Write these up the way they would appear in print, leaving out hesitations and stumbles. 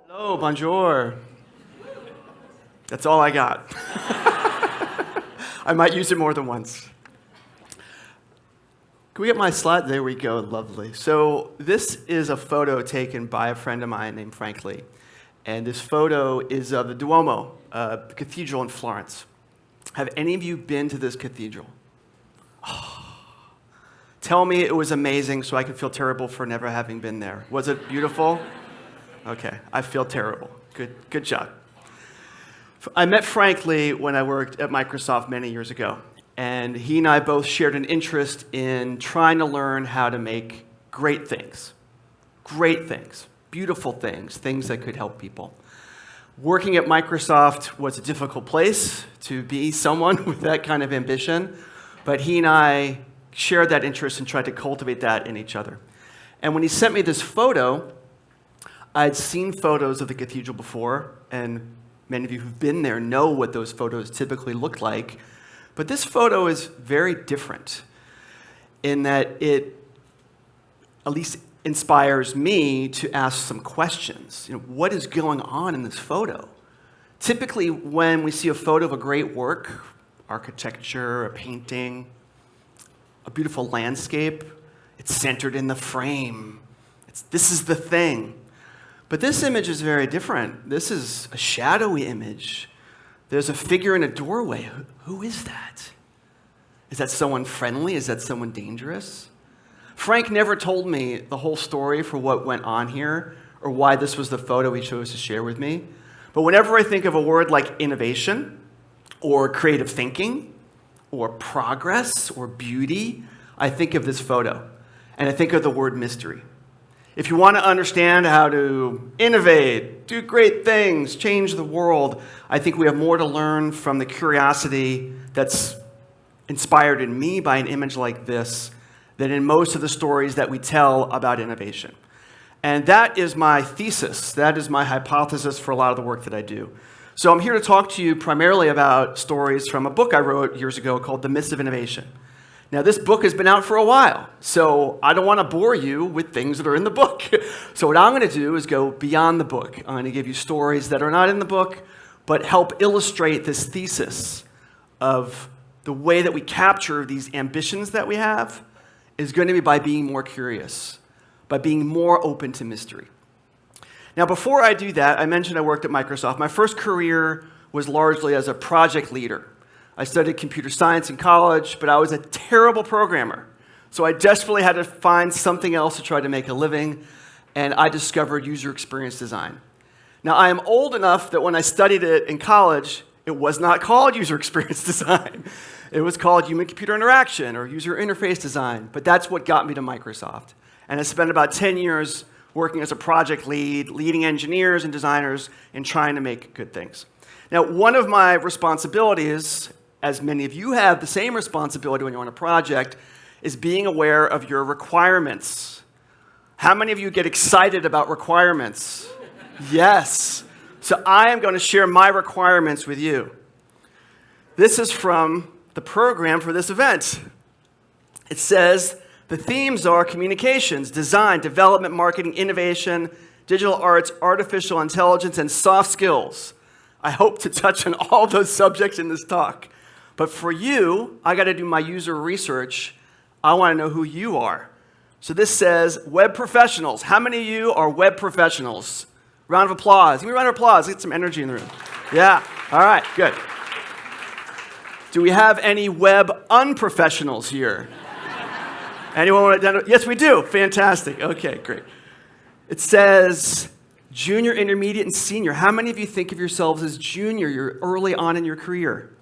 Hello, bonjour. That's all I got. I might use it more than once. Can we get my slide? There we go, lovely. So this is a photo taken by a friend of mine named Frank Lee. And this photo is of the Duomo, the cathedral in Florence. Have any of you been to this cathedral? Oh. Tell me it was amazing so I can feel terrible for never having been there. Was it beautiful? Okay, I feel terrible. Good job. I met Frank Lee when I worked at Microsoft many years ago. And he and I both shared an interest in trying to learn how to make great things, beautiful things, things that could help people. Working at Microsoft was a difficult place to be someone with that kind of ambition, but he and I shared that interest and tried to cultivate that in each other. And when he sent me this photo, I'd seen photos of the cathedral before, and many of you who've been there know what those photos typically look like. But this photo is very different in that it at least inspires me to ask some questions. What is going on in this photo? Typically, when we see a photo of a great work, architecture, a painting, a beautiful landscape, it's centered in the frame. This is the thing. But this image is very different. This is a shadowy image. There's a figure in a doorway. Who is that? Is that someone friendly? Is that someone dangerous? Frank never told me the whole story for what went on here or why this was the photo he chose to share with me. But whenever I think of a word like innovation or creative thinking or progress or beauty, I think of this photo. And I think of the word mystery. If you want to understand how to innovate, do great things, change the world, I think we have more to learn from the curiosity that's inspired in me by an image like this than in most of the stories that we tell about innovation. And that is my thesis. That is my hypothesis for a lot of the work that I do. So I'm here to talk to you primarily about stories from a book I wrote years ago called The Myths of Innovation. Now, this book has been out for a while, so I don't want to bore you with things that are in the book. So what I'm going to do is go beyond the book. I'm going to give you stories that are not in the book, but help illustrate this thesis of the way that we capture these ambitions that we have is going to be by being more curious, by being more open to mystery. Now, before I do that, I mentioned I worked at Microsoft. My first career was largely as a project leader. I studied computer science in college, but I was a terrible programmer. So I desperately had to find something else to try to make a living, and I discovered user experience design. Now, I am old enough that when I studied it in college, it was not called user experience design. It was called human-computer interaction or user interface design, but that's what got me to Microsoft. And I spent about 10 years working as a project lead, leading engineers and designers in trying to make good things. Now, one of my responsibilities, as many of you have the same responsibility when you're on a project, is being aware of your requirements. How many of you get excited about requirements? Yes. So I am going to share my requirements with you. This is from the program for this event. It says, the themes are communications, design, development, marketing, innovation, digital arts, artificial intelligence, and soft skills. I hope to touch on all those subjects in this talk. But for you, I got to do my user research. I want to know who you are. So this says web professionals. How many of you are web professionals? Round of applause. Give me a round of applause. Get some energy in the room. Yeah. All right. Good. Do we have any web unprofessionals here? Anyone want to identify? Yes, we do. Fantastic. Okay, great. It says junior, intermediate, and senior. How many of you think of yourselves as junior? You're early on in your career.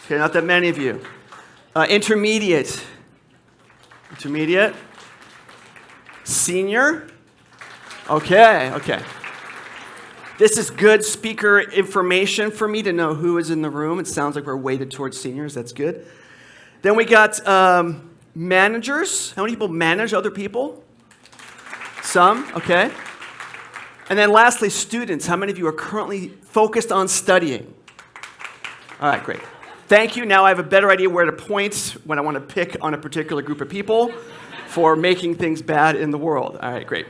Okay, not that many of you. Intermediate. Intermediate. Senior. Okay. This is good speaker information for me to know who is in the room. It sounds like we're weighted towards seniors. That's good. Then we got managers. How many people manage other people? Some, okay. And then lastly, students. How many of you are currently focused on studying? All right, great. Thank you. Now I have a better idea where to point when I want to pick on a particular group of people for making things bad in the world. All right, great.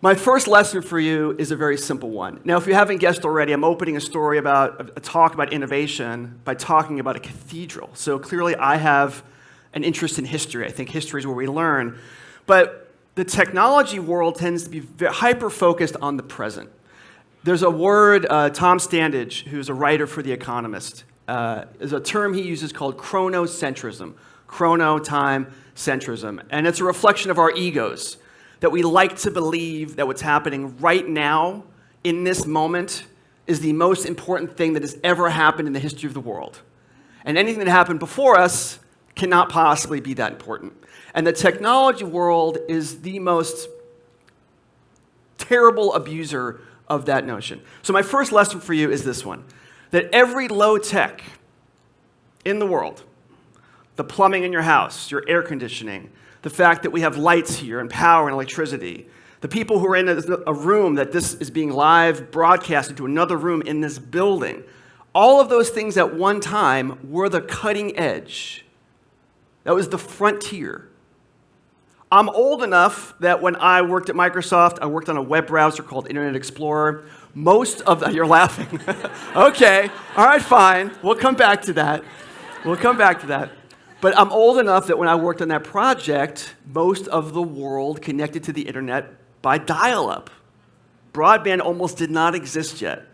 My first lesson for you is a very simple one. Now, if you haven't guessed already, I'm opening a talk about innovation by talking about a cathedral. So clearly I have an interest in history. I think history is where we learn. But the technology world tends to be hyper-focused on the present. There's a word, Tom Standage, who's a writer for The Economist, is a term he uses called chronocentrism. Chrono, time, centrism. And it's a reflection of our egos, that we like to believe that what's happening right now, in this moment, is the most important thing that has ever happened in the history of the world. And anything that happened before us cannot possibly be that important. And the technology world is the most terrible abuser of that notion. So my first lesson for you is this one, that every low tech in the world, the plumbing in your house, your air conditioning, the fact that we have lights here and power and electricity, the people who are in a room that this is being live broadcasted to another room in this building, all of those things at one time were the cutting edge. That was the frontier. I'm old enough that when I worked at Microsoft, I worked on a web browser called Internet Explorer. You're laughing. Okay, all right, fine. We'll come back to that. But I'm old enough that when I worked on that project, most of the world connected to the internet by dial-up. Broadband almost did not exist yet.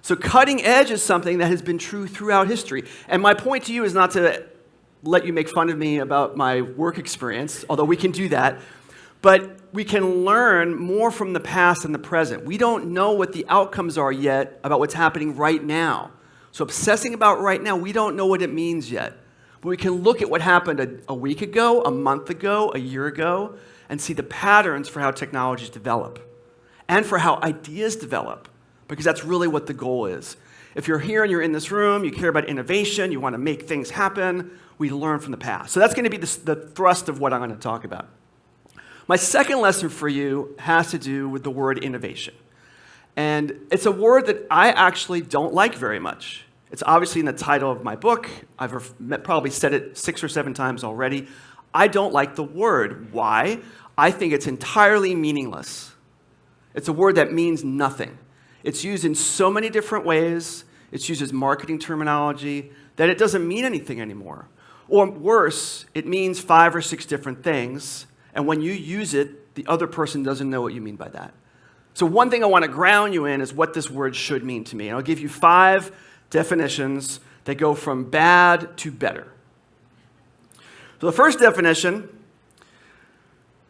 So cutting edge is something that has been true throughout history. And my point to you is not to let you make fun of me about my work experience, although we can do that, but we can learn more from the past and the present. We don't know what the outcomes are yet about what's happening right now. So obsessing about right now, we don't know what it means yet. But we can look at what happened a week ago, a month ago, a year ago, and see the patterns for how technologies develop and for how ideas develop, because that's really what the goal is. If you're here and you're in this room, you care about innovation, you want to make things happen, we learn from the past. So that's going to be the thrust of what I'm going to talk about. My second lesson for you has to do with the word innovation. And it's a word that I actually don't like very much. It's obviously in the title of my book. I've probably said it 6 or 7 times already. I don't like the word. Why? I think it's entirely meaningless. It's a word that means nothing. It's used in so many different ways. It's used as marketing terminology that it doesn't mean anything anymore. Or worse, it means 5 or 6 different things, and when you use it, the other person doesn't know what you mean by that. So one thing I want to ground you in is what this word should mean to me. And I'll give you 5 definitions that go from bad to better. So the first definition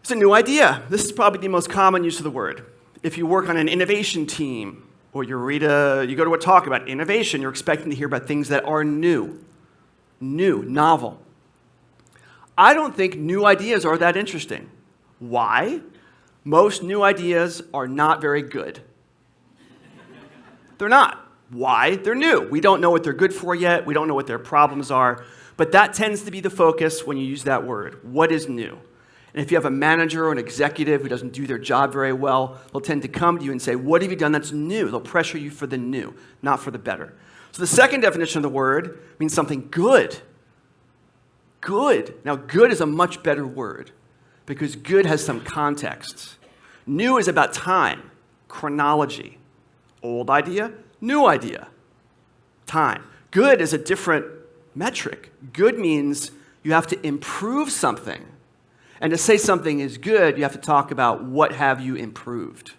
is a new idea. This is probably the most common use of the word. If you work on an innovation team, or you go to a talk about innovation, you're expecting to hear about things that are new, novel. I don't think new ideas are that interesting. Why? Most new ideas are not very good. They're not. Why? They're new. We don't know what they're good for yet. We don't know what their problems are. But that tends to be the focus when you use that word. What is new? And if you have a manager or an executive who doesn't do their job very well, they'll tend to come to you and say, what have you done that's new? They'll pressure you for the new, not for the better. So the second definition of the word means something good. Good. Now, good is a much better word because good has some context. New is about time, chronology. Old idea, new idea, time. Good is a different metric. Good means you have to improve something. And to say something is good, you have to talk about what have you improved.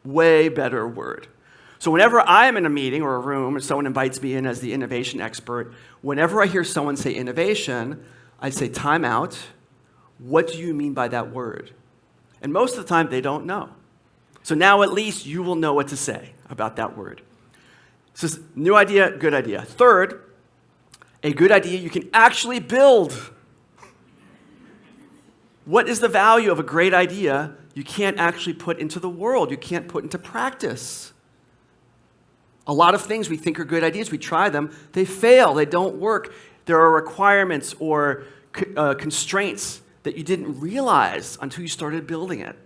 Way better word. So whenever I am in a meeting or a room and someone invites me in as the innovation expert, whenever I hear someone say innovation, I say time out. What do you mean by that word? And most of the time, they don't know. So now at least you will know what to say about that word. So new idea, good idea. Third, a good idea you can actually build. What is the value of a great idea you can't actually put into the world? You can't put into practice. A lot of things we think are good ideas, we try them, they fail, they don't work. There are requirements or constraints that you didn't realize until you started building it.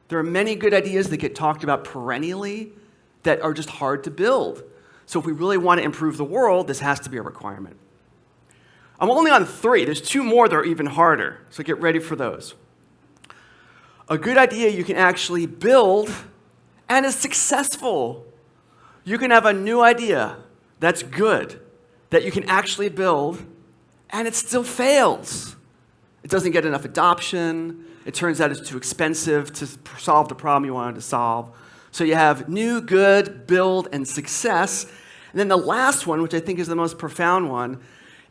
There are many good ideas that get talked about perennially that are just hard to build. So if we really want to improve the world, this has to be a requirement. I'm only on 3. There's 2 more that are even harder, so get ready for those. A good idea you can actually build and is successful. You can have a new idea that's good, that you can actually build, and it still fails. It doesn't get enough adoption. It turns out it's too expensive to solve the problem you wanted to solve. So you have new, good, build, and success. And then the last one, which I think is the most profound one,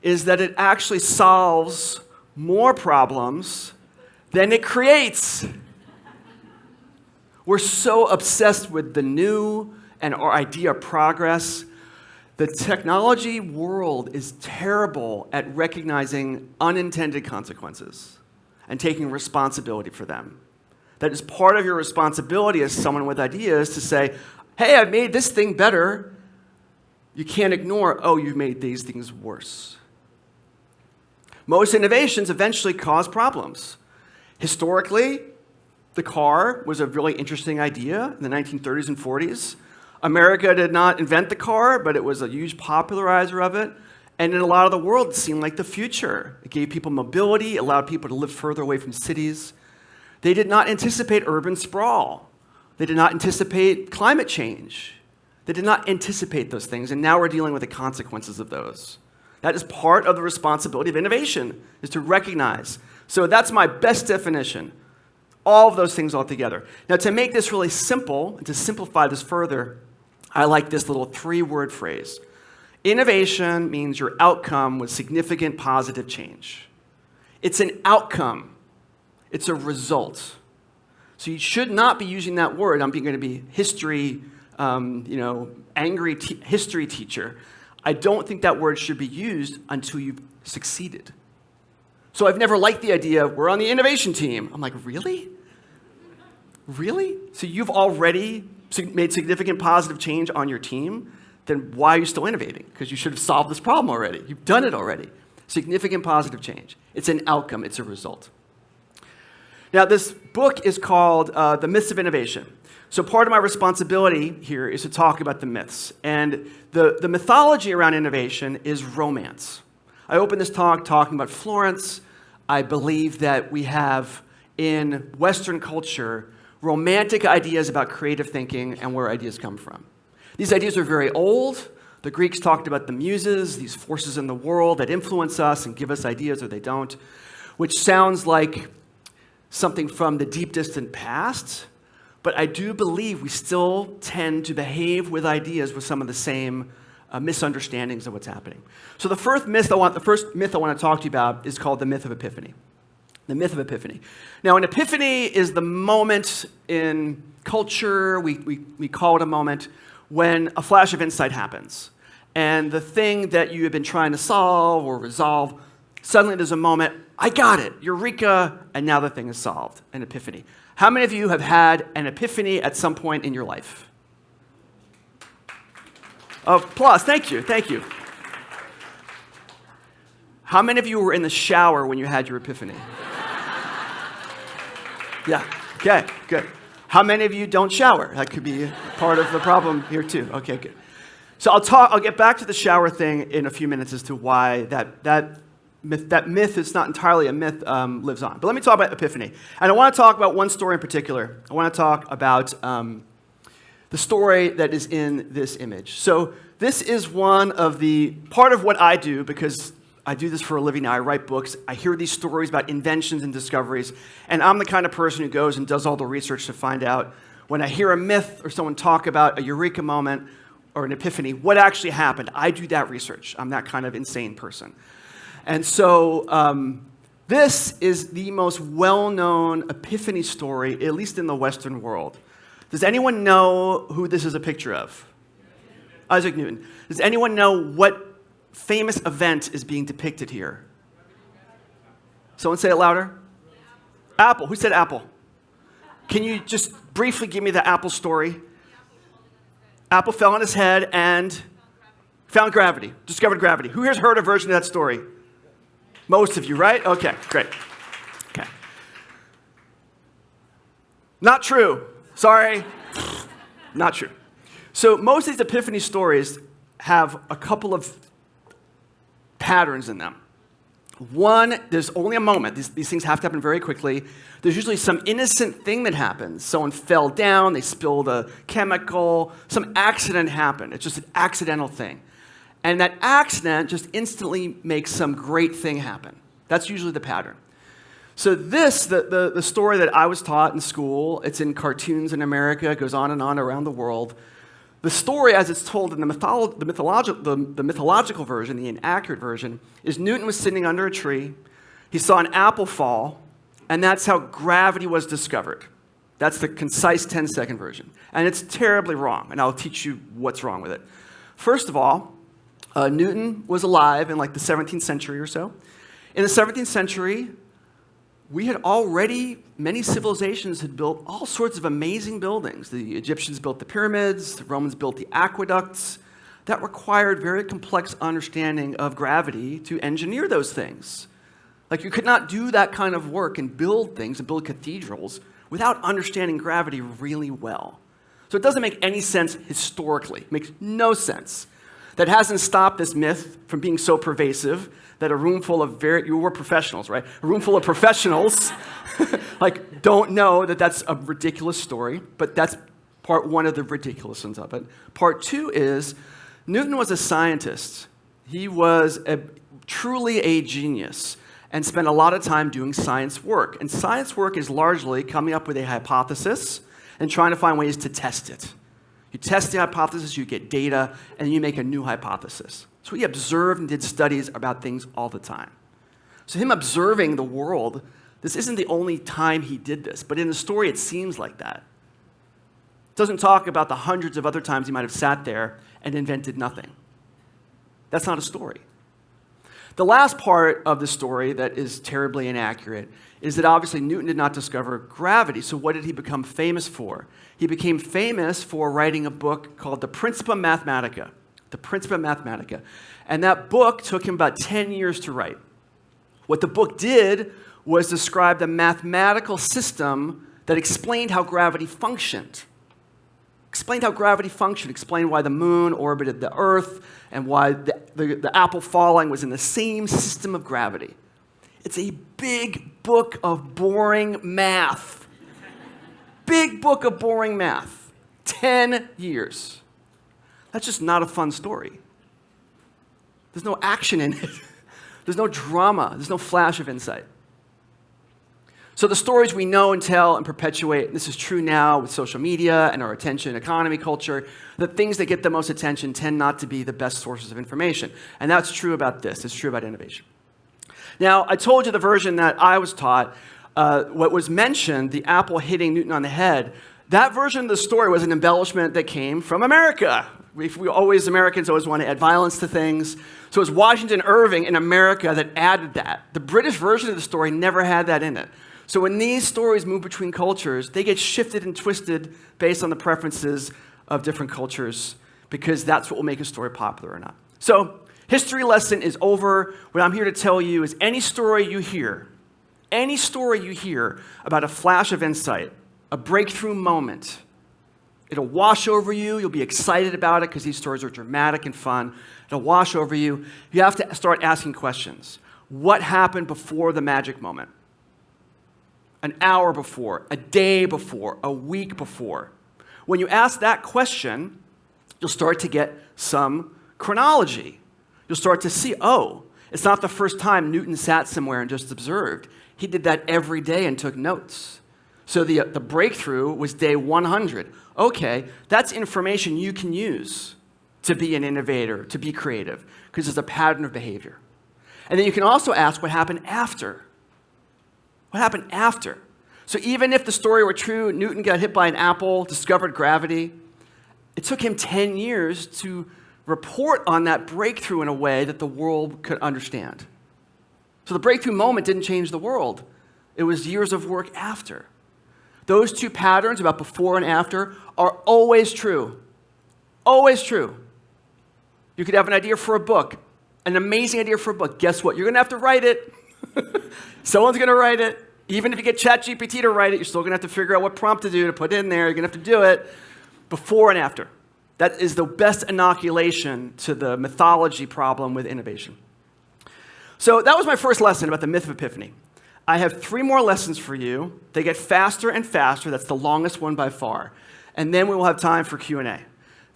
is that it actually solves more problems than it creates. We're so obsessed with the new and our idea of progress. The technology world is terrible at recognizing unintended consequences and taking responsibility for them. That is part of your responsibility as someone with ideas to say, hey, I've made this thing better. You can't ignore, oh, you've made these things worse. Most innovations eventually cause problems. Historically, the car was a really interesting idea in the 1930s and 40s. America did not invent the car, but it was a huge popularizer of it. And in a lot of the world, it seemed like the future. It gave people mobility, allowed people to live further away from cities. They did not anticipate urban sprawl. They did not anticipate climate change. They did not anticipate those things, and now we're dealing with the consequences of those. That is part of the responsibility of innovation, is to recognize. So that's my best definition. All of those things all together. Now, to make this really simple, and to simplify this further, I like this little 3-word phrase. Innovation means your outcome with significant positive change. It's an outcome. It's a result. So you should not be using that word. I'm going to be history, angry history teacher. I don't think that word should be used until you've succeeded. So I've never liked the idea, we're on the innovation team. I'm like, really? Really? So you've already made significant positive change on your team? Then why are you still innovating? Because you should have solved this problem already. You've done it already. Significant positive change. It's an outcome. It's a result. Now, this book is called The Myths of Innovation. So part of my responsibility here is to talk about the myths. And the mythology around innovation is romance. I opened this talk talking about Florence. I believe that we have, in Western culture, romantic ideas about creative thinking and where ideas come from. These ideas are very old. The Greeks talked about the muses, these forces in the world that influence us and give us ideas or they don't, which sounds like something from the deep, distant past. But I do believe we still tend to behave with ideas with some of the same misunderstandings of what's happening. So the first myth I want to talk to you about is called the myth of Epiphany. The myth of Epiphany. Now, an epiphany is the moment in culture, we call it a moment, when a flash of insight happens. And the thing that you have been trying to solve or resolve, suddenly there's a moment, I got it, eureka, and now the thing is solved, an epiphany. How many of you have had an epiphany at some point in your life? Applause, thank you, thank you. How many of you were in the shower when you had your epiphany? Yeah, okay, good. How many of you don't shower? That could be part of the problem here too. Okay, good. So I'll get back to the shower thing in a few minutes as to why that myth is not entirely a myth, lives on. But let me talk about Epiphany. And I want to talk about one story in particular. I want to talk about the story that is in this image. So this is part of what I do, because I do this for a living now. I write books. I hear these stories about inventions and discoveries. And I'm the kind of person who goes and does all the research to find out, when I hear a myth or someone talk about a eureka moment or an epiphany, what actually happened. I do that research. I'm that kind of insane person. And so this is the most well-known epiphany story, at least in the Western world. Does anyone know who this is a picture of? Isaac Newton. Does anyone know what famous event is being depicted here? Someone say it louder. Apple. Who said apple? Can you just briefly give me the apple story? Apple fell on his head and found gravity, discovered gravity. Who here's heard a version of that story? Most of you, right? Okay, great. Okay. Not true. Sorry. Not true. So most of these epiphany stories have a couple of patterns in them. One, there's only a moment. These things have to happen very quickly. There's usually some innocent thing that happens. Someone fell down, they spilled a chemical, some accident happened. It's just an accidental thing. And that accident just instantly makes some great thing happen. That's usually the pattern. So the story that I was taught in school, it's in cartoons in America, it goes on and on around the world. The story, as it's told in the mythological version, the inaccurate version, is Newton was sitting under a tree. He saw an apple fall, and that's how gravity was discovered. That's the concise 10-second version. And it's terribly wrong, and I'll teach you what's wrong with it. First of all, Newton was alive in like the 17th century or so. In the 17th century, many civilizations had built all sorts of amazing buildings. The Egyptians built the pyramids, the Romans built the aqueducts. That required very complex understanding of gravity to engineer those things. Like you could not do that kind of work and build things and build cathedrals without understanding gravity really well. So it doesn't make any sense historically. It makes no sense. That hasn't stopped this myth from being so pervasive that a room full of you were professionals, right? A room full of professionals like don't know that that's a ridiculous story, but that's part one of the ridiculousness of it. Part two is Newton was a scientist. He was truly a genius and spent a lot of time doing science work. And science work is largely coming up with a hypothesis and trying to find ways to test it. You test the hypothesis, you get data, and you make a new hypothesis. So he observed and did studies about things all the time. So him observing the world, this isn't the only time he did this, but in the story it seems like that. It doesn't talk about the hundreds of other times he might have sat there and invented nothing. That's not a story. The last part of the story that is terribly inaccurate is that obviously Newton did not discover gravity. So what did he become famous for? He became famous for writing a book called The Principia Mathematica. The Principia Mathematica. And that book took him about 10 years to write. What the book did was describe the mathematical system that explained how gravity functioned. Explained why the moon orbited the Earth, and why the apple falling was in the same system of gravity. It's a big book of boring math. Big book of boring math. 10 years. That's just not a fun story. There's no action in it. There's no drama. There's no flash of insight. So the stories we know and tell and perpetuate, and this is true now with social media and our attention economy culture, the things that get the most attention tend not to be the best sources of information. And that's true about this. It's true about innovation. Now, I told you the version that I was taught, what was mentioned, the apple hitting Newton on the head, that version of the story was an embellishment that came from America. Americans always want to add violence to things. So it was Washington Irving in America that added that. The British version of the story never had that in it. So when these stories move between cultures, they get shifted and twisted based on the preferences of different cultures, because that's what will make a story popular or not. So history lesson is over. What I'm here to tell you is any story you hear about a flash of insight, a breakthrough moment, it'll wash over you. You'll be excited about it because these stories are dramatic and fun. It'll wash over you. You have to start asking questions. What happened before the magic moment? An hour before, a day before, a week before. When you ask that question, you'll start to get some chronology. You'll start to see, oh, it's not the first time Newton sat somewhere and just observed. He did that every day and took notes. So the breakthrough was day 100. Okay, that's information you can use to be an innovator, to be creative, because there's a pattern of behavior. And then you can also ask what happened after. What happened after? So even if the story were true, Newton got hit by an apple, discovered gravity, it took him 10 years to report on that breakthrough in a way that the world could understand. So the breakthrough moment didn't change the world. It was years of work after. Those two patterns about before and after are always true. Always true. You could have an idea for a book, an amazing idea for a book. Guess what? You're going to have to write it. Someone's going to write it. Even if you get ChatGPT to write it, you're still going to have to figure out what prompt to do to put in there. You're going to have to do it before and after. That is the best inoculation to the mythology problem with innovation. So that was my first lesson about the myth of epiphany. I have 3 more lessons for you. They get faster and faster. That's the longest one by far. And then we will have time for Q&A.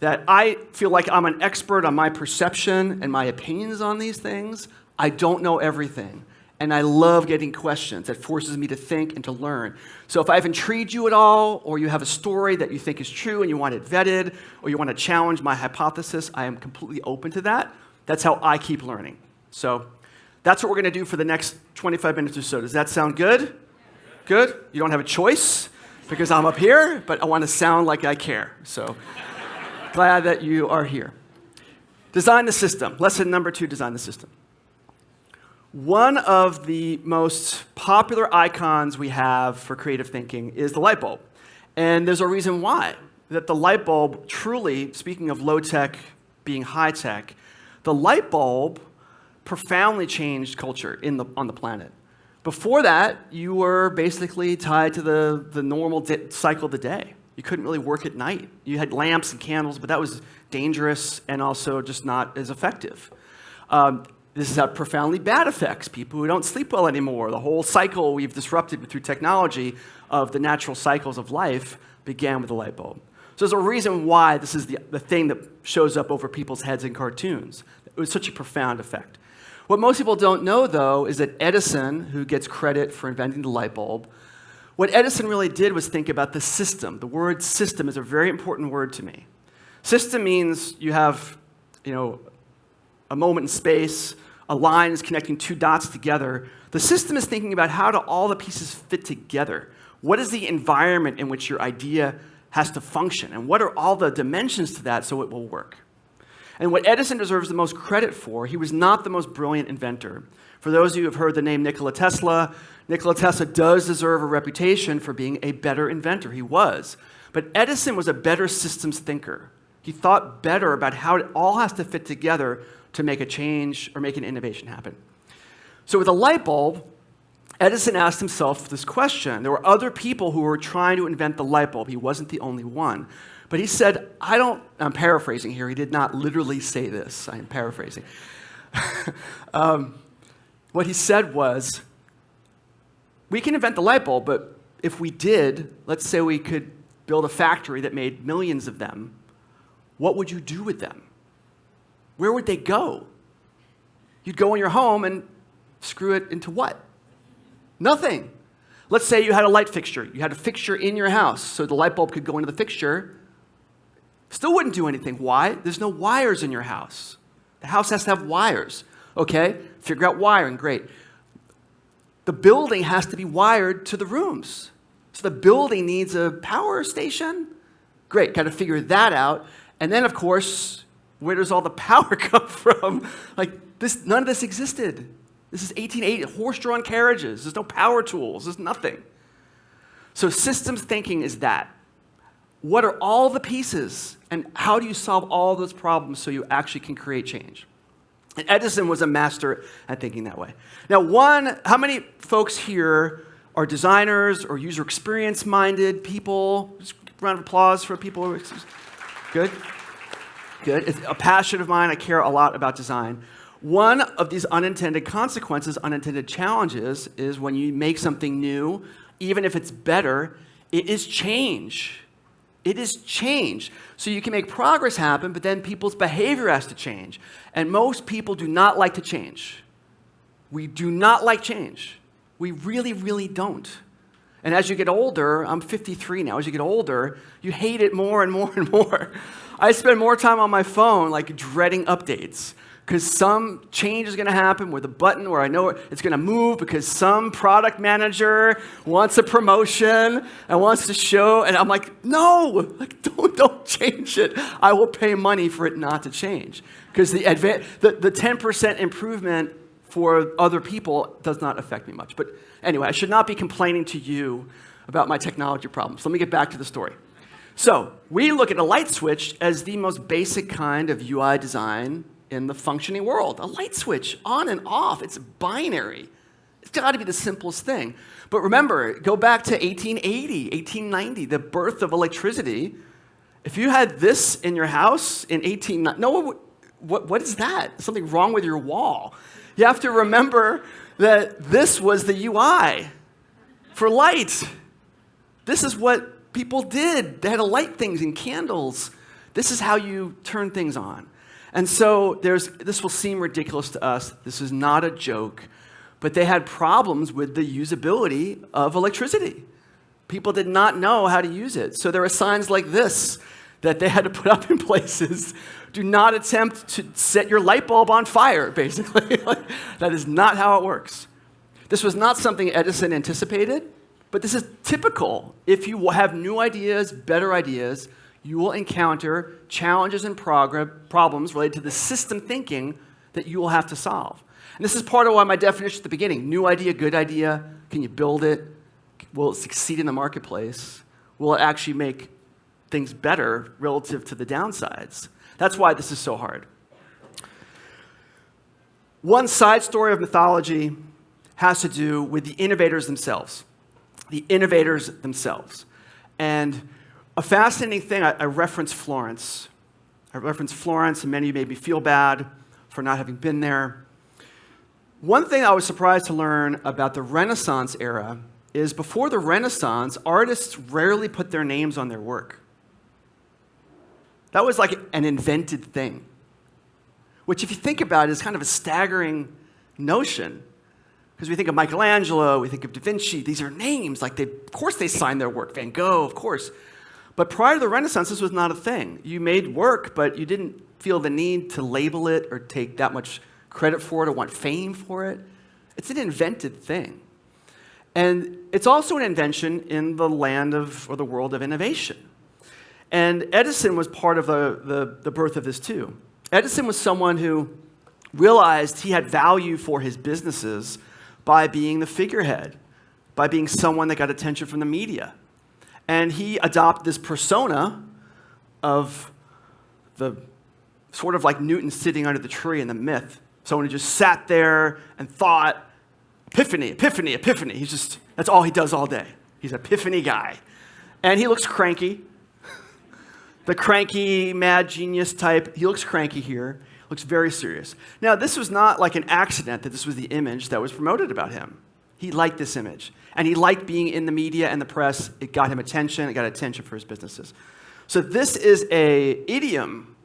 That I feel like I'm an expert on my perception and my opinions on these things. I don't know everything. And I love getting questions. That forces me to think and to learn. So if I've intrigued you at all, or you have a story that you think is true and you want it vetted, or you want to challenge my hypothesis, I am completely open to that. That's how I keep learning. So that's what we're going to do for the next 25 minutes or so. Does that sound good? Good? You don't have a choice because I'm up here, but I want to sound like I care. So glad that you are here. Design the system. Lesson number 2, design the system. One of the most popular icons we have for creative thinking is the light bulb. And there's a reason why. That the light bulb, truly, speaking of low-tech being high-tech, the light bulb profoundly changed culture on the planet. Before that, you were basically tied to the normal cycle of the day. You couldn't really work at night. You had lamps and candles, but that was dangerous and also just not as effective. This has had profoundly bad effects. People who don't sleep well anymore. The whole cycle we've disrupted through technology of the natural cycles of life began with the light bulb. So there's a reason why this is the thing that shows up over people's heads in cartoons. It was such a profound effect. What most people don't know, though, is that Edison, who gets credit for inventing the light bulb, what Edison really did was think about the system. The word system is a very important word to me. System means you have, a moment in space, a line is connecting 2 dots together. The system is thinking about how do all the pieces fit together. What is the environment in which your idea has to function? And what are all the dimensions to that so it will work? And what Edison deserves the most credit for, he was not the most brilliant inventor. For those of you who have heard the name Nikola Tesla does deserve a reputation for being a better inventor. He was. But Edison was a better systems thinker. He thought better about how it all has to fit together to make a change or make an innovation happen. So with a light bulb, Edison asked himself this question. There were other people who were trying to invent the light bulb. He wasn't the only one. But he said, I'm paraphrasing here. He did not literally say this. I am paraphrasing. What he said was, we can invent the light bulb, but if we did, let's say we could build a factory that made millions of them, what would you do with them? Where would they go? You'd go in your home and screw it into what? Nothing. Let's say you had a light fixture. You had a fixture in your house, so the light bulb could go into the fixture. Still wouldn't do anything. Why? There's no wires in your house. The house has to have wires. Okay, figure out wiring, great. The building has to be wired to the rooms. So the building needs a power station. Great, got to figure that out. And then, of course, where does all the power come from? None of this existed. This is 1880, horse-drawn carriages. There's no power tools. There's nothing. So systems thinking is that. What are all the pieces, and how do you solve all those problems so you actually can create change? And Edison was a master at thinking that way. Now, how many folks here are designers or user experience-minded people? Just a round of applause for people. Good. Good. It's a passion of mine. I care a lot about design. One of these unintended consequences, unintended challenges, is when you make something new, even if it's better, it is change. It is change. So you can make progress happen, but then people's behavior has to change. And most people do not like to change. We do not like change. We really, really don't. And as you get older, I'm 53 now, as you get older, you hate it more and more and more. I spend more time on my phone, dreading updates. Because some change is going to happen with a button where I know it's going to move because some product manager wants a promotion and wants to show, and I'm like, no, don't change it. I will pay money for it not to change. Because the 10% improvement for other people does not affect me much. But anyway, I should not be complaining to you about my technology problems. Let me get back to the story. So we look at a light switch as the most basic kind of UI design in the functioning world. A light switch, on and off, it's binary. It's got to be the simplest thing. But remember, go back to 1880, 1890, the birth of electricity. If you had this in your house in 1890, what is that? Something wrong with your wall. You have to remember that this was the UI for light. This is what people did. They had to light things in candles. This is how you turn things on. And so this will seem ridiculous to us. This is not a joke. But they had problems with the usability of electricity. People did not know how to use it. So there were signs like this that they had to put up in places. Do not attempt to set your light bulb on fire, basically. That is not how it works. This was not something Edison anticipated, but this is typical. If you have new ideas, better ideas, you will encounter challenges and problems related to the system thinking that you will have to solve. And this is part of why my definition at the beginning, new idea, good idea, can you build it? Will it succeed in the marketplace? Will it actually make things better relative to the downsides? That's why this is so hard. One side story of mythology has to do with the innovators themselves. The innovators themselves. And a fascinating thing, I reference Florence. And many of you made me feel bad for not having been there. One thing I was surprised to learn about the Renaissance era is before the Renaissance, artists rarely put their names on their work. That was like an invented thing, which if you think about it is kind of a staggering notion. Because we think of Michelangelo, we think of Da Vinci, these are names, of course they signed their work, Van Gogh, of course. But prior to the Renaissance, this was not a thing. You made work, but you didn't feel the need to label it or take that much credit for it or want fame for it. It's an invented thing. And it's also an invention in the land of, or the world of innovation. And Edison was part of the birth of this too. Edison was someone who realized he had value for his businesses by being the figurehead, by being someone that got attention from the media. And he adopted this persona of the sort of like Newton sitting under the tree in the myth. Someone who just sat there and thought, epiphany, epiphany, epiphany. That's all he does all day. He's an epiphany guy. And he looks cranky. The cranky, mad genius type. He looks cranky here. Looks very serious. Now, this was not like an accident that this was the image that was promoted about him. He liked this image. And he liked being in the media and the press. It got him attention. It got attention for his businesses. So this is an idiom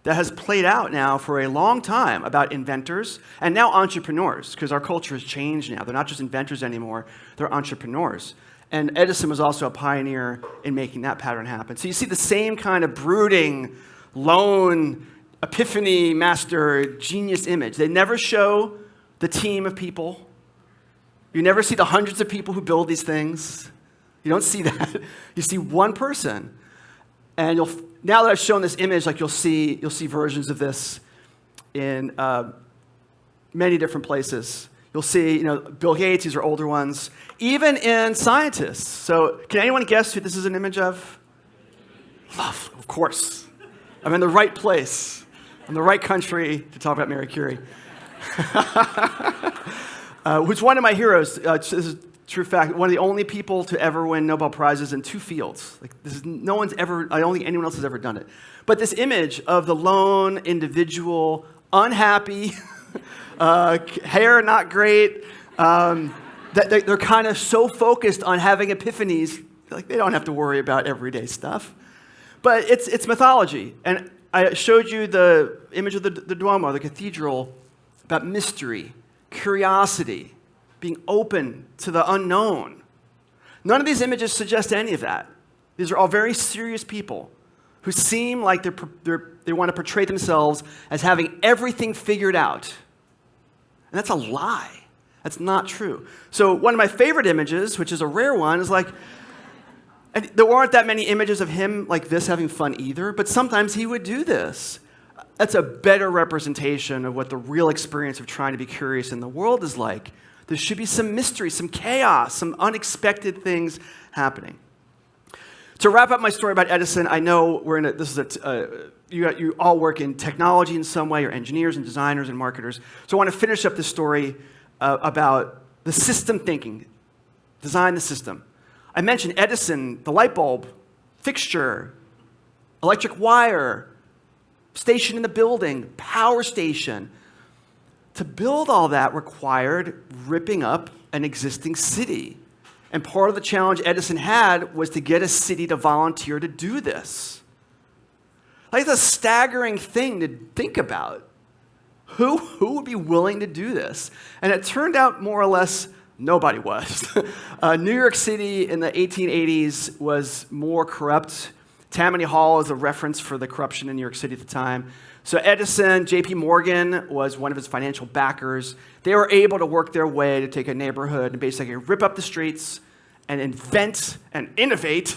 that has played out now for a long time about inventors and now entrepreneurs, because our culture has changed now. They're not just inventors anymore. They're entrepreneurs. And Edison was also a pioneer in making that pattern happen. So you see the same kind of brooding, lone, epiphany master, genius image. They never show the team of people. You never see the hundreds of people who build these things. You don't see that. You see one person. And now that I've shown this image, you'll see versions of this in many different places. You'll see, Bill Gates, these are older ones, even in scientists. So can anyone guess who this is an image of? Love, of course. I'm in the right place. I'm in the right country to talk about Marie Curie. Who's one of my heroes. This is a true fact. One of the only people to ever win Nobel Prizes in 2 fields. No one's ever, I don't think anyone else has ever done it. But this image of the lone individual, unhappy, hair not great, they're kind of so focused on having epiphanies, they don't have to worry about everyday stuff. But it's mythology. And I showed you the image of the Duomo, the cathedral, about mystery, curiosity, being open to the unknown. None of these images suggest any of that. These are all very serious people who seem like they want to portray themselves as having everything figured out. And that's a lie. That's not true. So one of my favorite images, which is a rare one, is and there aren't that many images of him like this having fun either, but sometimes he would do this. That's a better representation of what the real experience of trying to be curious in the world is like. There should be some mystery, some chaos, some unexpected things happening. To wrap up my story about Edison, I know you all work in technology in some way. You're engineers and designers and marketers. So I want to finish up this story about the system thinking. Design the system. I mentioned Edison, the light bulb, fixture, electric wire, station in the building, power station. to build all that required ripping up an existing city. And part of the challenge Edison had was to get a city to volunteer to do this. Like, it's a staggering thing to think about. Who would be willing to do this? And it turned out more or less nobody was. New York City in the 1880s was more corrupt. Tammany Hall is a reference for the corruption in New York City at the time. So Edison, J.P. Morgan was one of his financial backers. They were able to work their way to take a neighborhood and basically rip up the streets and invent and innovate,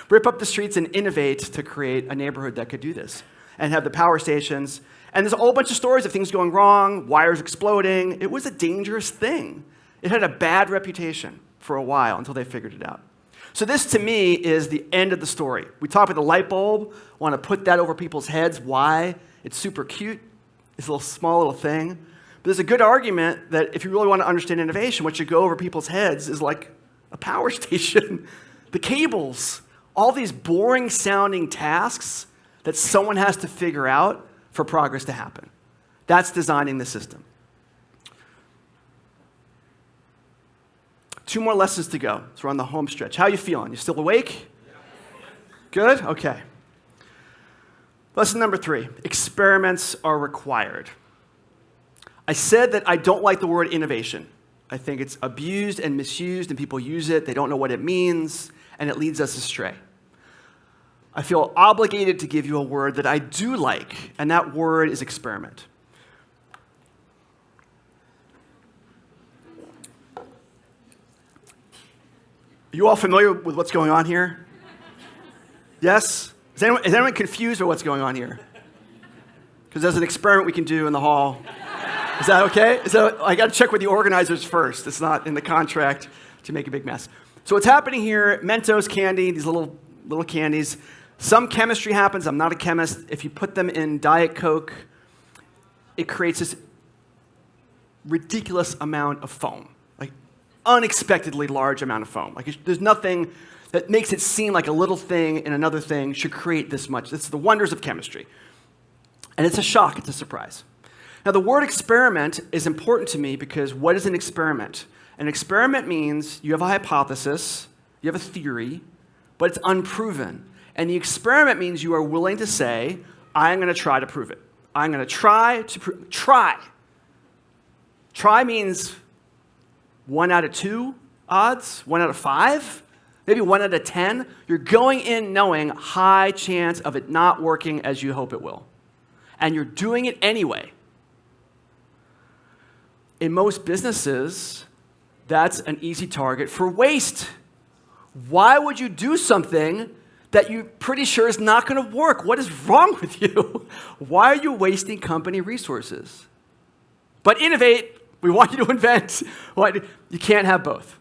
rip up the streets and innovate to create a neighborhood that could do this and have the power stations. And there's a whole bunch of stories of things going wrong, wires exploding. It was a dangerous thing. It had a bad reputation for a while until they figured it out. So this, to me, is the end of the story. We talk about the light bulb, want to put that over people's heads, why. It's super cute. It's a little small little thing. But there's a good argument that if you really want to understand innovation, what should go over people's heads is like a power station, the cables, all these boring sounding tasks that someone has to figure out for progress to happen. That's designing the system. 2 more lessons to go. So we're on the home stretch. How are you feeling? You still awake? Good? Okay. Lesson number 3, experiments are required. I said that I don't like the word innovation. I think it's abused and misused, and people use it. They don't know what it means, and it leads us astray. I feel obligated to give you a word that I do like, and that word is experiment. Are you all familiar with what's going on here? Yes? Is anyone confused with what's going on here? Because there's an experiment we can do in the hall. Is that okay? I got to check with the organizers first. It's not in the contract to make a big mess. So what's happening here, Mentos candy, these little candies. Some chemistry happens. I'm not a chemist. If you put them in Diet Coke, it creates this ridiculous amount of foam, like unexpectedly large amount of foam. Like there's nothing that makes it seem like a little thing and another thing should create this much. It's the wonders of chemistry. And it's a shock. It's a surprise. Now, the word experiment is important to me because what is an experiment? An experiment means you have a hypothesis, you have a theory, but it's unproven. And the experiment means you are willing to say, I'm going to try to prove it. I'm going to try to prove. Try. Try means 1 out of 2 odds, 1 out of 5, maybe 1 out of 10. You're going in knowing high chance of it not working as you hope it will. And you're doing it anyway. In most businesses, that's an easy target for waste. Why would you do something that you're pretty sure is not going to work? What is wrong with you? Why are you wasting company resources? But innovate. We want you to invent. You can't have both.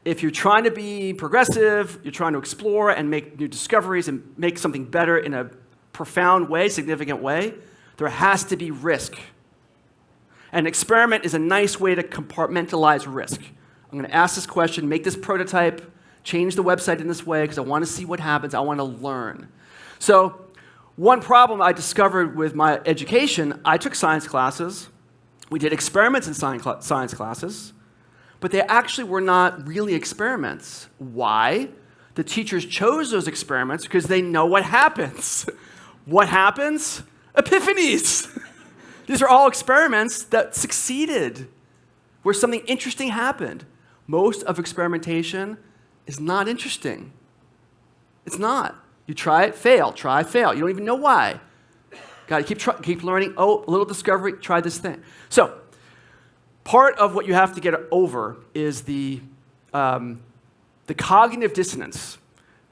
If you're trying to be progressive, you're trying to explore and make new discoveries and make something better in a profound way, significant way, there has to be risk. An experiment is a nice way to compartmentalize risk. I'm going to ask this question, make this prototype, change the website in this way because I want to see what happens. I want to learn. So one problem I discovered with my education, I took science classes. We did experiments in science classes, but they actually were not really experiments. Why? The teachers chose those experiments because they know what happens. What happens? Epiphanies. These are all experiments that succeeded, where something interesting happened. Most of experimentation is not interesting. It's not. You try it, fail, try, fail. You don't even know why. Got to keep learning. Oh, a little discovery, try this thing. So part of what you have to get over is the cognitive dissonance,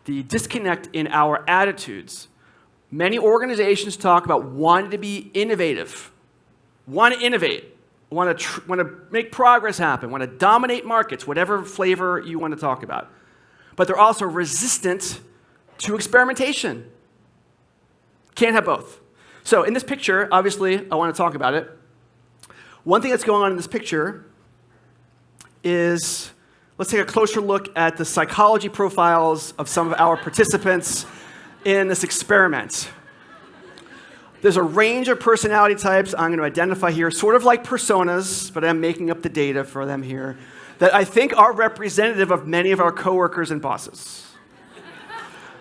the disconnect in our attitudes. Many organizations talk about wanting to be innovative, want to innovate, want to make progress happen, want to dominate markets, whatever flavor you want to talk about. But they're also resistant to experimentation. Can't have both. So in this picture, obviously, I want to talk about it. One thing that's going on in this picture is, let's take a closer look at the psychology profiles of some of our participants in this experiment. There's a range of personality types I'm going to identify here, sort of like personas, but I'm making up the data for them here, that I think are representative of many of our coworkers and bosses.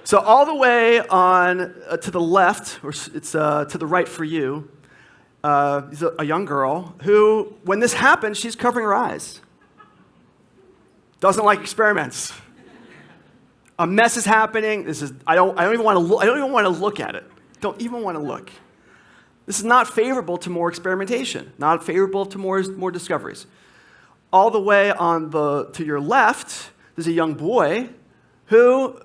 So all the way on to the left, or it's to the right for you, is a young girl who, when this happens, she's covering her eyes. Doesn't like experiments. A mess is happening. I don't even want to look at it. Don't even want to look. This is not favorable to more experimentation. Not favorable to more discoveries. All the way to your left, there's a young boy who,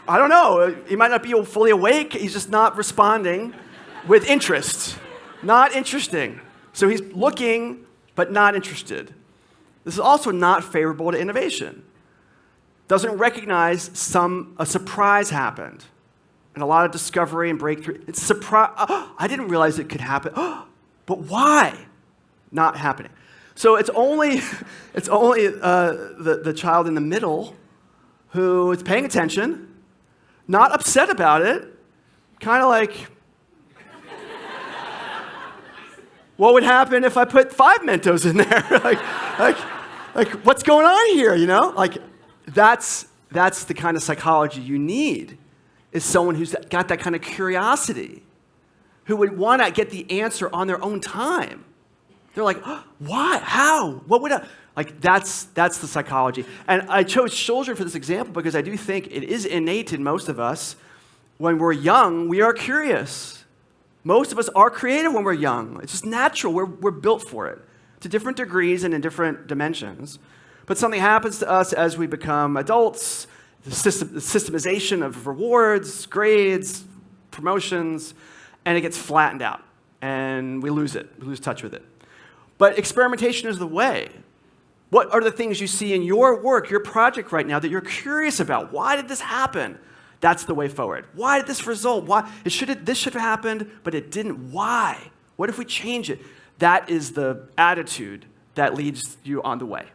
I don't know, he might not be fully awake. He's just not responding with interest. Not interesting. So he's looking, but not interested. This is also not favorable to innovation. Doesn't recognize a surprise happened. And a lot of discovery and breakthrough. It's surprise. Oh, I didn't realize it could happen. Oh, but why? Not happening. So it's only the child in the middle who is paying attention, not upset about it, kind of like, what would happen if I put 5 Mentos in there? like, what's going on here, you know? Like, that's the kind of psychology you need, is someone who's got that kind of curiosity, who would want to get the answer on their own time. They're like, oh, why? How? What would I? Like, that's the psychology. And I chose children for this example because I do think it is innate in most of us. When we're young, we are curious. Most of us are creative when we're young. It's just natural. We're built for it, to different degrees and in different dimensions. But something happens to us as we become adults, the systemization of rewards, grades, promotions, and it gets flattened out. And we lose it. We lose touch with it. But experimentation is the way. What are the things you see in your work, your project right now that you're curious about? Why did this happen? That's the way forward. Why did this result? Why? This should have happened, but it didn't. Why? What if we change it? That is the attitude that leads you on the way.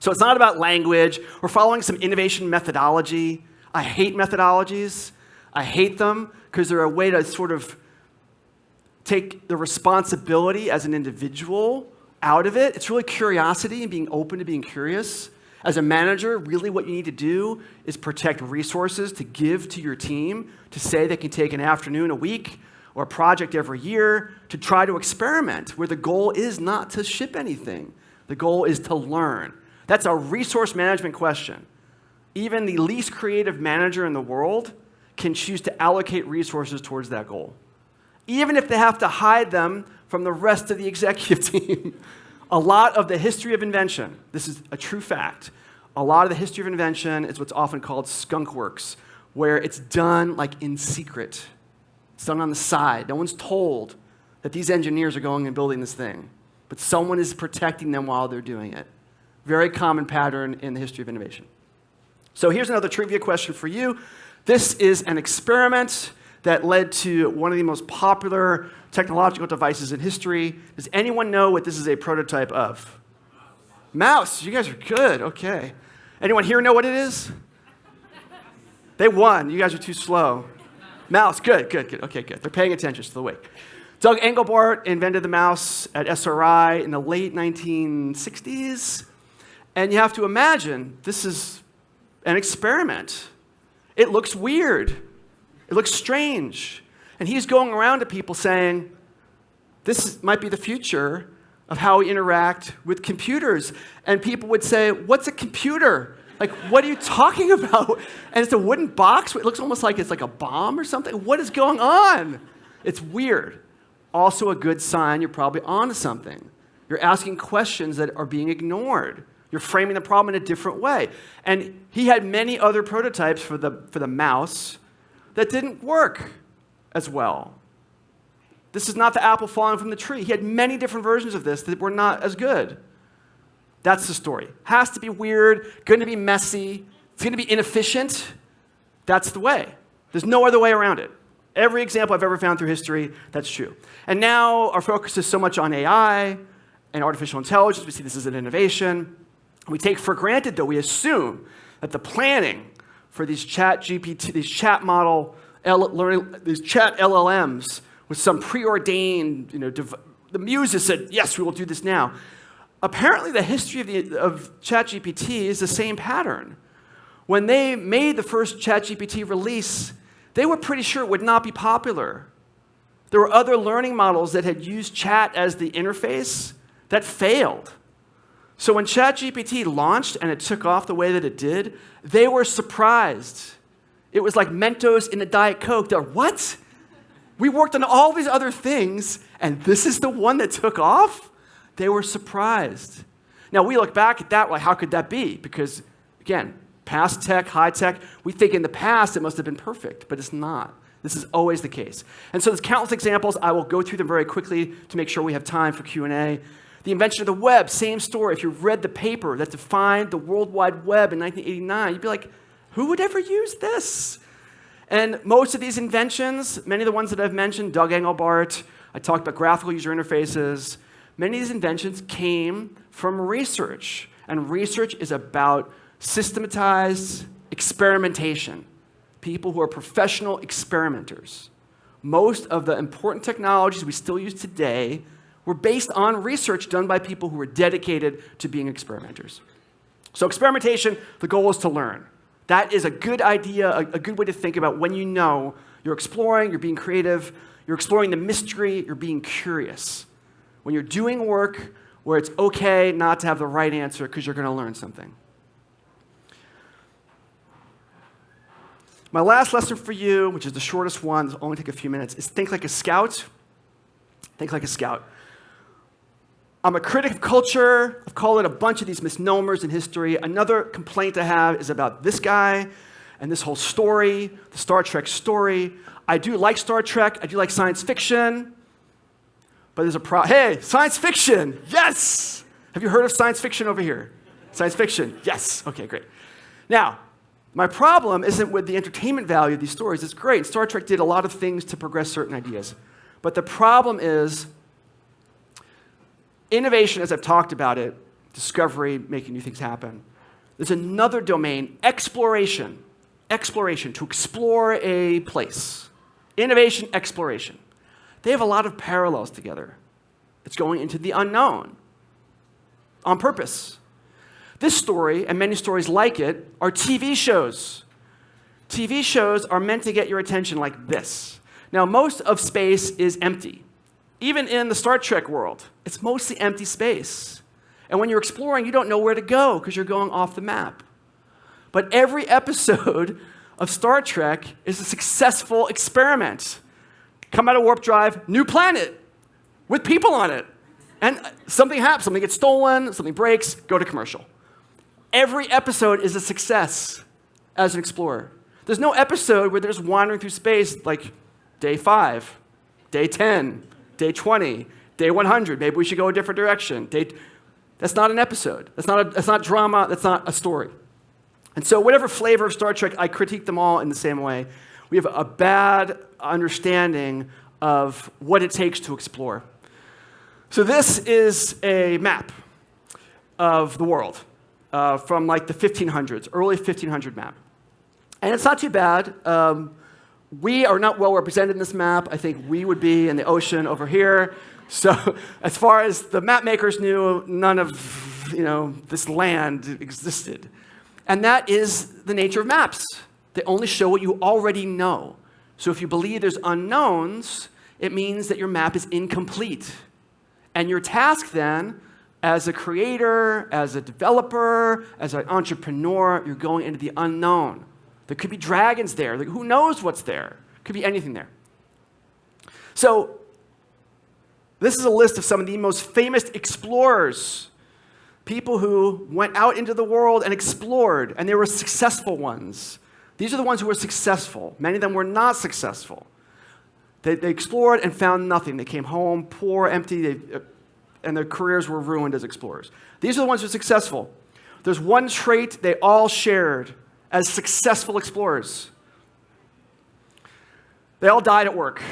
So it's not about language or following some innovation methodology. I hate methodologies. I hate them because they're a way to sort of take the responsibility as an individual out of it. It's really curiosity and being open to being curious. As a manager, really what you need to do is protect resources to give to your team, to say they can take an afternoon a week or a project every year to try to experiment, where the goal is not to ship anything. The goal is to learn. That's a resource management question. Even the least creative manager in the world can choose to allocate resources towards that goal, even if they have to hide them from the rest of the executive team. A lot of the history of invention, this is a true fact, a lot of the history of invention is what's often called skunk works, where it's done like in secret. It's done on the side. No one's told that these engineers are going and building this thing, but someone is protecting them while they're doing it. Very common pattern in the history of innovation. So here's another trivia question for you. This is an experiment that led to one of the most popular technological devices in history. Does anyone know what this is a prototype of? Mouse. You guys are good. Okay. Anyone here know what it is? They won. You guys are too slow. Mouse. Good. Okay, good. They're paying attention to the way. Doug Engelbart invented the mouse at SRI in the late 1960s. And you have to imagine, this is an experiment. It looks weird. It looks strange. And he's going around to people saying, this might be the future of how we interact with computers. And people would say, what's a computer? Like, what are you talking about? And it's a wooden box. It looks almost like it's like a bomb or something. What is going on? It's weird. Also a good sign you're probably onto something. You're asking questions that are being ignored. You're framing the problem in a different way. And he had many other prototypes for the mouse that didn't work as well. This is not the apple falling from the tree. He had many different versions of this that were not as good. That's the story. Has to be weird, going to be messy, it's going to be inefficient. That's the way. There's no other way around it. Every example I've ever found through history, that's true. And now our focus is so much on AI and artificial intelligence. We see this as an innovation. We take for granted, though, we assume that the planning for these chat GPT, these chat model these chat LLMs with some preordained, the muses said, yes, we will do this now. Apparently, the history of ChatGPT is the same pattern. When they made the first ChatGPT release, they were pretty sure it would not be popular. There were other learning models that had used chat as the interface that failed. So when ChatGPT launched and it took off the way that it did, they were surprised. It was like Mentos in a Diet Coke. They're, what? We worked on all these other things, and this is the one that took off? They were surprised. Now, we look back at that, like, how could that be? Because, again, past tech, high tech, we think in the past it must have been perfect, but it's not. This is always the case. And so there's countless examples. I will go through them very quickly to make sure we have time for Q&A. The invention of the web, same story. If you read the paper that defined the World Wide Web in 1989, you'd be like, who would ever use this? And most of these inventions, many of the ones that I've mentioned, Doug Engelbart, I talked about graphical user interfaces, many of these inventions came from research. And research is about systematized experimentation. People who are professional experimenters. Most of the important technologies we still use today were based on research done by people who were dedicated to being experimenters. So experimentation, the goal is to learn. That is a good idea, a good way to think about when you know you're exploring, you're being creative, you're exploring the mystery, you're being curious. When you're doing work where it's okay not to have the right answer because you're going to learn something. My last lesson for you, which is the shortest one, it'll only take a few minutes, is think like a scout. Think like a scout. I'm a critic of culture. I've called it a bunch of these misnomers in history. Another complaint I have is about this guy and this whole story, the Star Trek story. I do like Star Trek. I do like science fiction. But there's a problem. Hey, science fiction. Yes! Have you heard of science fiction over here? Science fiction. Yes. Okay, great. Now, my problem isn't with the entertainment value of these stories. It's great. Star Trek did a lot of things to progress certain ideas. But the problem is innovation, as I've talked about it, discovery, making new things happen. There's another domain, exploration. Exploration, to explore a place. Innovation, exploration. They have a lot of parallels together. It's going into the unknown on purpose. This story, and many stories like it, are TV shows. TV shows are meant to get your attention like this. Now, most of space is empty. Even in the Star Trek world, it's mostly empty space. And when you're exploring, you don't know where to go because you're going off the map. But every episode of Star Trek is a successful experiment. Come out of warp drive, new planet with people on it. And something happens, something gets stolen, something breaks, go to commercial. Every episode is a success as an explorer. There's no episode where they're just wandering through space like day 5, day 10, day 20, day 100. Maybe we should go a different direction. That's not an episode. That's not drama. That's not a story. And so whatever flavor of Star Trek, I critique them all in the same way. We have a bad understanding of what it takes to explore. So this is a map of the world from like the 1500s, early 1500 map. And it's not too bad. We are not well represented in this map. I think we would be in the ocean over here. So as far as the map makers knew, none of this land existed. And that is the nature of maps. They only show what you already know. So if you believe there's unknowns, it means that your map is incomplete. And your task then, as a creator, as a developer, as an entrepreneur, you're going into the unknown. There could be dragons there. Like, who knows what's there? Could be anything there. So this is a list of some of the most famous explorers, people who went out into the world and explored, and they were successful ones. These are the ones who were successful. Many of them were not successful. They explored and found nothing. They came home poor, empty, and their careers were ruined as explorers. These are the ones who are successful. There's one trait they all shared as successful explorers. They all died at work.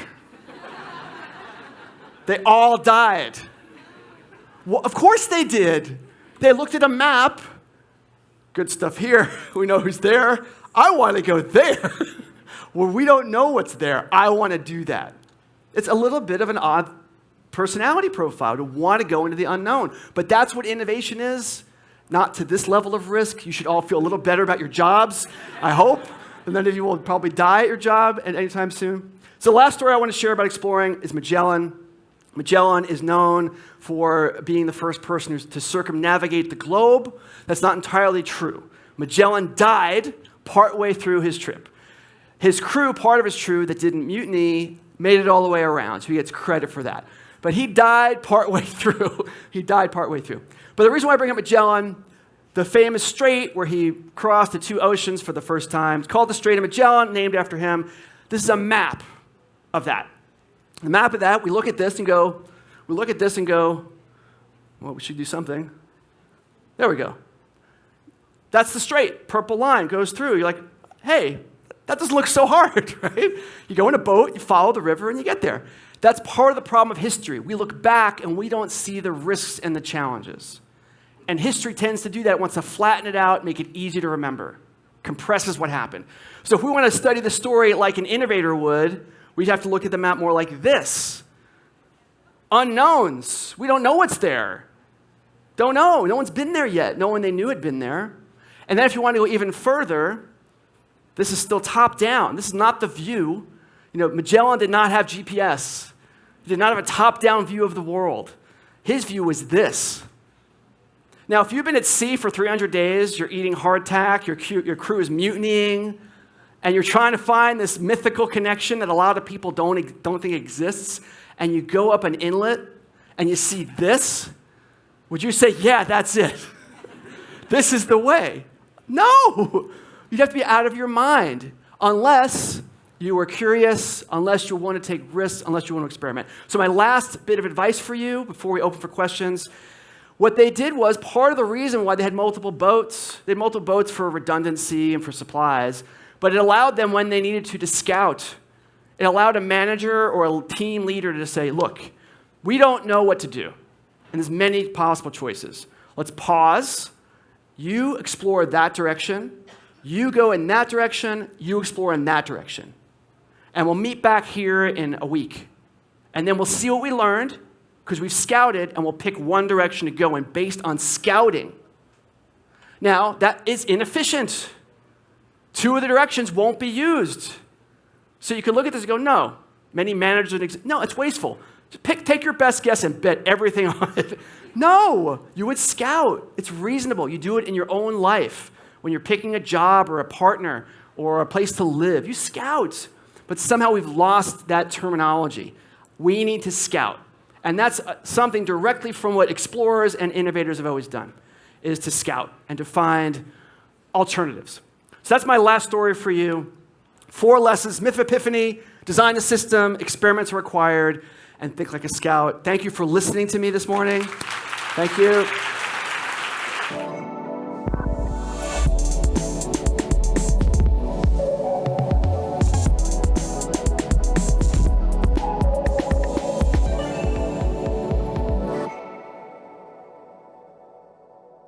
They all died. Well, of course they did. They looked at a map. Good stuff here. We know who's there. I want to go there. where we don't know what's there. I want to do that. It's a little bit of an odd personality profile to want to go into the unknown. But that's what innovation is. Not to this level of risk. You should all feel a little better about your jobs, I hope. And none of you will probably die at your job at any time soon. So the last story I want to share about exploring is Magellan. Magellan is known for being the first person to circumnavigate the globe. That's not entirely true. Magellan died partway through his trip. His crew, part of his crew that didn't mutiny, made it all the way around, so he gets credit for that. But he died partway through. He died partway through. But the reason why I bring up Magellan, the famous strait where he crossed the two oceans for the first time, it's called the Strait of Magellan, named after him. This is a map of that. The map of that, we look at this and go, well, we should do something. There we go. That's the strait. Purple line goes through. You're like, hey, that doesn't look so hard, right? You go in a boat, you follow the river, and you get there. That's part of the problem of history. We look back and we don't see the risks and the challenges. And history tends to do that. It wants to flatten it out, make it easy to remember. Compresses what happened. So if we want to study the story like an innovator would, we'd have to look at the map more like this. Unknowns. We don't know what's there. Don't know. No one's been there yet. No one they knew had been there. And then if you want to go even further, this is still top down. This is not the view. You know, Magellan did not have GPS. He did not have a top-down view of the world. His view was this. Now, if you've been at sea for 300 days, you're eating hardtack, your crew is mutinying, and you're trying to find this mythical connection that a lot of people don't think exists, and you go up an inlet and you see this, would you say, yeah, that's it? This is the way? No! You'd have to be out of your mind, unless you are curious, unless you want to take risks, unless you want to experiment. So my last bit of advice for you before we open for questions, what they did was part of the reason why they had multiple boats. They had multiple boats for redundancy and for supplies, but it allowed them when they needed to scout. It allowed a manager or a team leader to say, look, we don't know what to do, and there's many possible choices. Let's pause. You explore that direction. You go in that direction. You explore in that direction. And we'll meet back here in a week. And then we'll see what we learned, because we've scouted, and we'll pick one direction to go in based on scouting. Now, that is inefficient. Two of the directions won't be used. So you can look at this and go, no. Many managers, no, it's wasteful. Just take your best guess and bet everything on it. No, you would scout. It's reasonable. You do it in your own life. When you're picking a job or a partner or a place to live, you scout. But somehow we've lost that terminology. We need to scout. And that's something directly from what explorers and innovators have always done, is to scout and to find alternatives. So that's my last story for you. 4 lessons: myth of epiphany, design the system, experiments are required, and think like a scout. Thank you for listening to me this morning. Thank you.